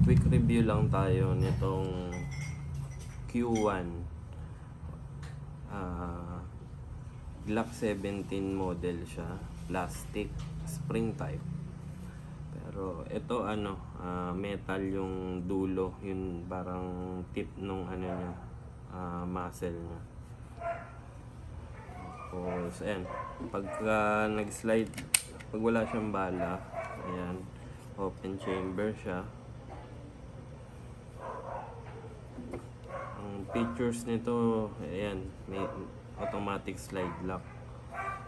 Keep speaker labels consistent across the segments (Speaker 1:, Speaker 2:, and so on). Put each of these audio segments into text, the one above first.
Speaker 1: quick review lang tayo nitong Q1 Glock 17 model siya, plastic, spring type. Pero ito metal yung dulo, yung parang tip nung niya, muzzle niya. Tapos ayan, pagka nag-slide, pag wala siyang bala, ayan, open chamber siya. Ang features nito, ayan, may automatic slide lock.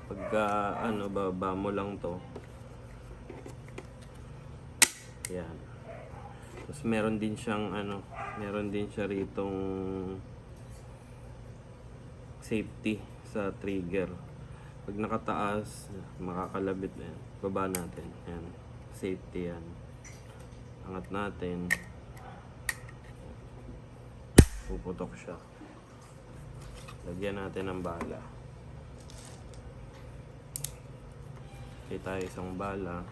Speaker 1: Pagka baba mo lang to, ayan. Tapos meron din siyang meron din siya ritong safety sa trigger. Pag nakataas, makakalabit na yan. Baba natin, ayan, safety yan. Angat natin, puputok siya. Lagyan natin ng bala. Okay, tayo isang bala.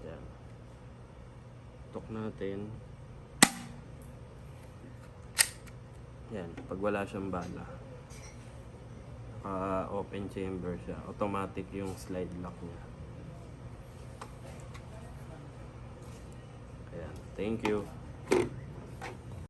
Speaker 1: Yan. Putok natin. Yan, pag wala siyang bala, open chamber siya. Automatic yung slide lock niya. Ayan, thank you.